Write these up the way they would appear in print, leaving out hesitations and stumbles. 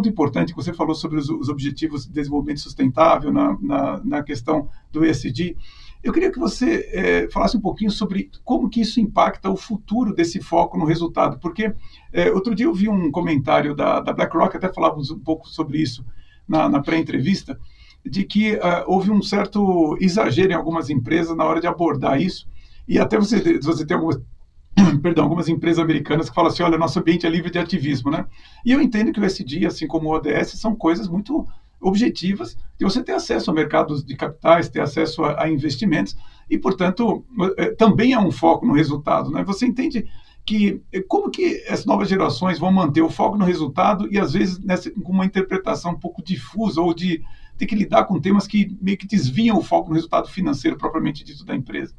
ponto importante que você falou sobre os objetivos de desenvolvimento sustentável na questão do ESG. Eu queria que você falasse um pouquinho sobre como que isso impacta o futuro desse foco no resultado, porque outro dia eu vi um comentário da BlackRock, até falávamos um pouco sobre isso na pré-entrevista, de que houve um certo exagero em algumas empresas na hora de abordar isso, e até você tem algumas empresas americanas que falam assim, olha, nosso ambiente é livre de ativismo, né? E eu entendo que o ESG, assim como o ODS, são coisas muito objetivas de você ter acesso a mercados de capitais, ter acesso a investimentos, e, portanto, também é um foco no resultado, né? Você entende que como que as novas gerações vão manter o foco no resultado e, às vezes, com uma interpretação um pouco difusa ou de ter que lidar com temas que meio que desviam o foco no resultado financeiro propriamente dito da empresa?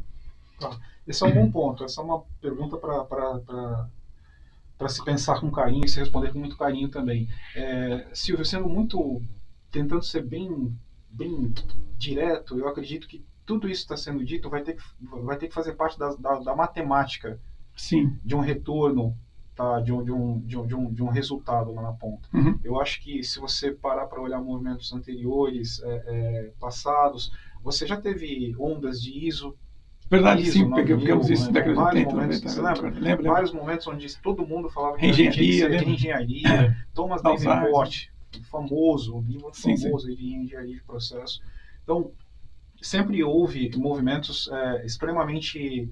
Esse é um bom ponto. Essa é uma pergunta para se pensar com carinho e se responder com muito carinho também. Silvio, tentando ser bem direto, eu acredito que tudo isso está sendo dito vai ter que fazer parte da matemática. Sim. De um retorno, tá? de um resultado lá na ponta. Uhum. Eu acho que se você parar para olhar movimentos anteriores, passados, você já teve ondas de ISO. Verdade, ISO, sim, pegamos isso na década de 80, momentos, 90. Você lembra? Vários momentos onde todo mundo falava que engenharia. Thomas Davenport, famoso, um livro famoso de engenharia de processo. Então, sempre houve movimentos extremamente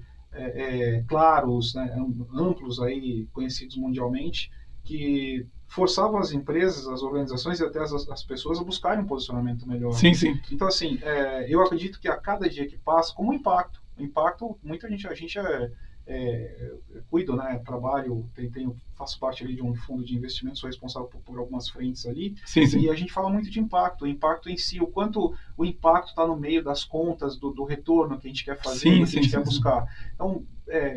claros, né, amplos, aí, conhecidos mundialmente, que forçavam as empresas, as organizações e até as pessoas a buscarem um posicionamento melhor. Sim, sim. Então, assim, eu acredito que a cada dia que passa, como impacto, muita gente, a gente cuido, né, trabalho, faço parte ali de um fundo de investimento, sou responsável por algumas frentes ali, sim, sim. E a gente fala muito de impacto, o impacto em si, o quanto o impacto está no meio das contas, do retorno que a gente quer fazer, que a gente quer buscar. Então,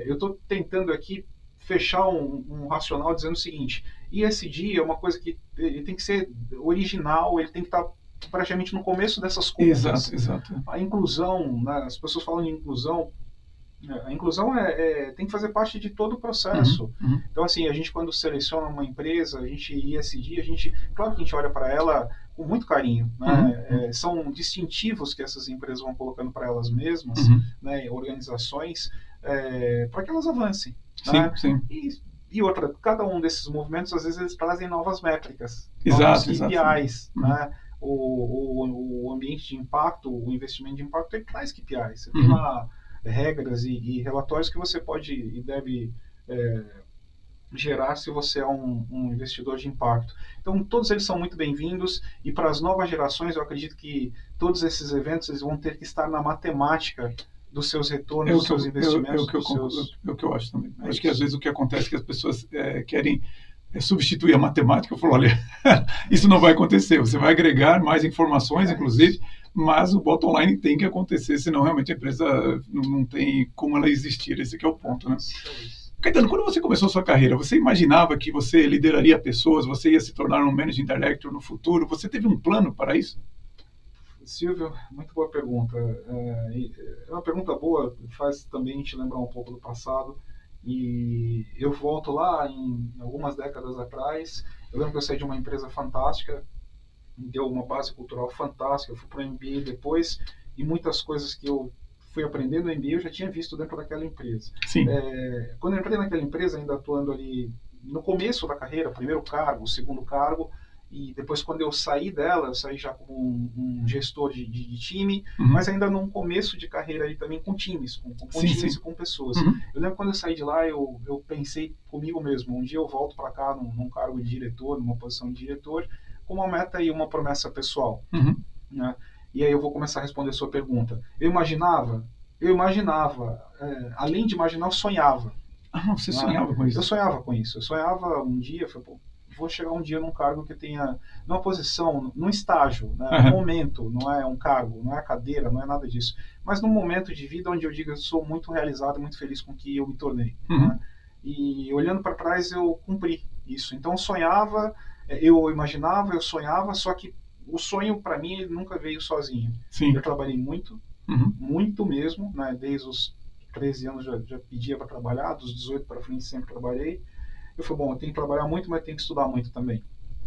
eu estou tentando aqui fechar um racional dizendo o seguinte: ESG é uma coisa que ele tem que ser original, ele tem que estar praticamente no começo dessas contas. Exato. A inclusão, né, as pessoas falam de inclusão, a inclusão tem que fazer parte de todo o processo. Uhum. Então, assim, a gente quando seleciona uma empresa, a gente ESG, claro que a gente olha para ela com muito carinho, né? São distintivos que essas empresas vão colocando para elas mesmas, né, organizações, para que elas avancem. Sim, né? sim. E outra, cada um desses movimentos, às vezes, eles trazem novas métricas, novos KPIs, né? O ambiente de impacto, o investimento de impacto, ele traz KPIs. Você tem lá regras e relatórios que você pode e deve gerar se você é um investidor de impacto. Então, todos eles são muito bem-vindos, e para as novas gerações, eu acredito que todos esses eventos eles vão ter que estar na matemática dos seus retornos, dos seus investimentos. É o que eu acho também. Acho que às vezes o que acontece é que as pessoas querem substituir a matemática. Eu falo, olha, isso não vai acontecer. Você vai agregar mais informações, inclusive, mas o bottom line tem que acontecer, senão realmente a empresa não tem como ela existir. Esse que é o ponto, né? Caetano, quando você começou a sua carreira, você imaginava que você lideraria pessoas, você ia se tornar um Managing Director no futuro? Você teve um plano para isso? Silvio, muito boa pergunta. É uma pergunta boa, faz também a gente lembrar um pouco do passado. E eu volto lá em algumas décadas atrás. Eu lembro que eu saí de uma empresa fantástica, me deu uma base cultural fantástica. Eu fui para o MBA depois, e muitas coisas que eu fui aprendendo no MBA eu já tinha visto dentro daquela empresa. Sim. Quando eu entrei naquela empresa, ainda atuando ali no começo da carreira, primeiro cargo, segundo cargo, e depois quando eu saí dela, eu saí já como um gestor de time, mas ainda num começo de carreira ali também com times, com times e com pessoas. Eu lembro quando eu saí de lá, eu pensei comigo mesmo, um dia eu volto para cá num cargo de diretor, numa posição de diretor, com uma meta e uma promessa pessoal. Né? E aí eu vou começar a responder a sua pergunta. Eu imaginava, além de imaginar, eu sonhava. Você sonhava com isso? Eu sonhava com isso. Eu sonhava um dia, vou chegar um dia num cargo que tenha, numa posição, num estágio, né, num momento, não é um cargo, não é a cadeira, não é nada disso, mas num momento de vida onde eu digo eu sou muito realizado, muito feliz com o que eu me tornei. Né? E olhando para trás eu cumpri isso. Então eu sonhava, eu imaginava, eu sonhava, só que o sonho para mim ele nunca veio sozinho. Sim. Eu trabalhei muito, muito mesmo, né, desde os 13 anos já pedia para trabalhar, dos 18 para frente sempre trabalhei. Eu falei, bom, eu tenho que trabalhar muito, mas tenho que estudar muito também.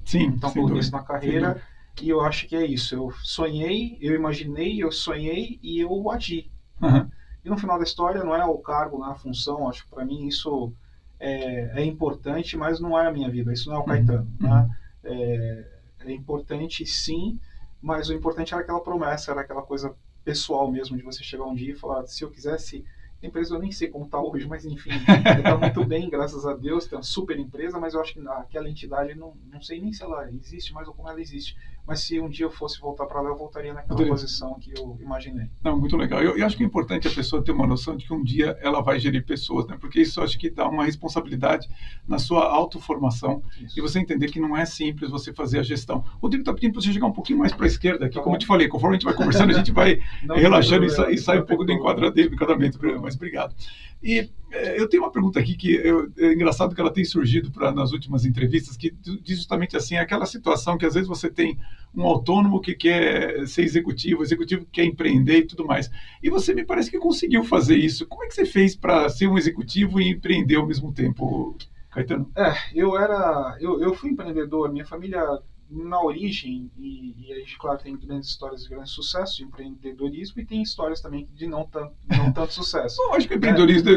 Sim, então coloquei isso na carreira e eu acho que é isso. Eu sonhei, eu imaginei, eu sonhei e eu agi. Uhum. E no final da história não é o cargo, não é a função. Acho que para mim isso é importante, mas não é a minha vida. Isso não é o Caetano. Né? É importante, sim, mas o importante era aquela promessa, era aquela coisa pessoal mesmo de você chegar um dia e falar: se eu quisesse, a empresa eu nem sei como está hoje, mas enfim, está muito bem, graças a Deus, tem uma super empresa, mas eu acho que aquela entidade, não sei nem se ela existe mais ou como ela existe, mas se um dia eu fosse voltar para lá, eu voltaria naquela posição que eu imaginei. Não, muito legal. Eu acho que é importante a pessoa ter uma noção de que um dia ela vai gerir pessoas, né? Porque isso eu acho que dá uma responsabilidade na sua autoformação. Isso. E você entender que não é simples você fazer a gestão. O Rodrigo está pedindo para você chegar um pouquinho mais para a esquerda aqui, como eu te falei, conforme a gente vai conversando, a gente vai relaxando e sai um pouco do enquadramento, mas obrigado. E eu tenho uma pergunta aqui que é engraçado que ela tem surgido nas últimas entrevistas, que diz justamente assim, aquela situação que às vezes você tem um autônomo que quer ser executivo que quer empreender e tudo mais. E você me parece que conseguiu fazer isso. Como é que você fez para ser um executivo e empreender ao mesmo tempo, Caetano? Eu fui empreendedor, minha família na origem, e a gente, claro, tem grandes histórias de grande sucesso de empreendedorismo e tem histórias também de não tanto sucesso. Bom, acho que o empreendedorismo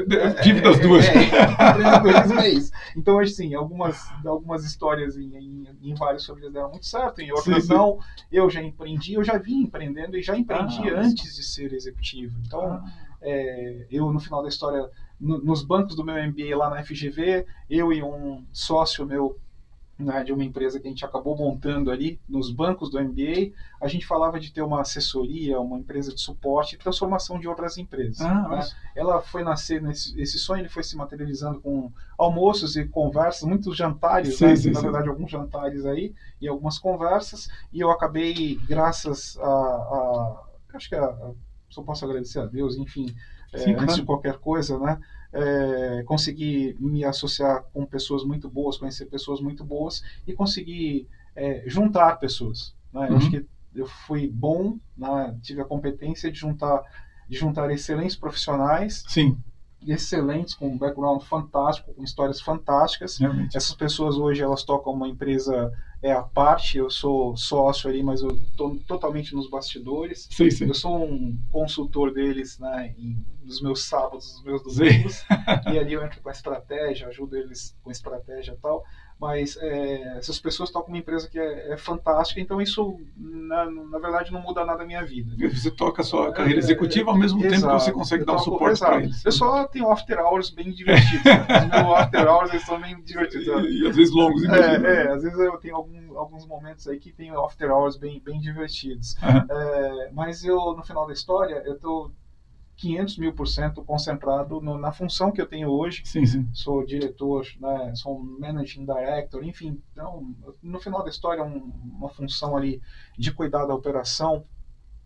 vive das duas. Empreendedorismo é isso. Então, assim, algumas histórias em várias famílias deram muito certo, em outras não. Eu já empreendi, eu já vim empreendendo e já empreendi antes de ser executivo. Então, eu, no final da história, nos bancos do meu MBA lá na FGV, eu e um sócio meu, né, de uma empresa que a gente acabou montando ali nos bancos do MBA, a gente falava de ter uma assessoria, uma empresa de suporte e transformação de outras empresas. Né? Ela foi nascer esse sonho, ele foi se materializando com almoços e conversas, muitos jantares, na verdade alguns jantares aí e algumas conversas, e eu acabei, graças acho que só posso agradecer a Deus, enfim, antes de qualquer coisa, né? Conseguir me associar com pessoas muito boas, conhecer pessoas muito boas e conseguir juntar pessoas. Né? Eu acho que eu fui bom, né? Tive a competência de juntar excelentes profissionais. Sim. Excelentes, com um background fantástico, com histórias fantásticas. Realmente. Essas pessoas hoje elas tocam uma empresa à parte, eu sou sócio ali, mas eu estou totalmente nos bastidores. Sim. Eu sou um consultor deles, né, nos meus sábados, nos meus domingos, e ali eu entro com a estratégia, ajudo eles com estratégia e tal. Mas essas pessoas tocam uma empresa que é fantástica, então isso, na verdade, não muda nada na minha vida. Você toca a sua carreira executiva ao mesmo tempo que você consegue dar um suporte para eles. Eu só tenho after hours bem divertidos. Né? Os meus after hours eles são bem divertidos. E às vezes longos, imagina. Às vezes eu tenho alguns momentos aí que tenho after hours bem divertidos. Mas eu, no final da história, eu estou 500.000% concentrado na função que eu tenho hoje. Sim. Sou diretor, né, sou um managing director, enfim. Então, no final da história, uma função ali de cuidar da operação,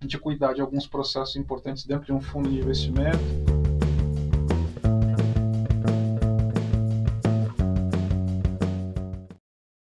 de cuidar de alguns processos importantes dentro de um fundo de investimento.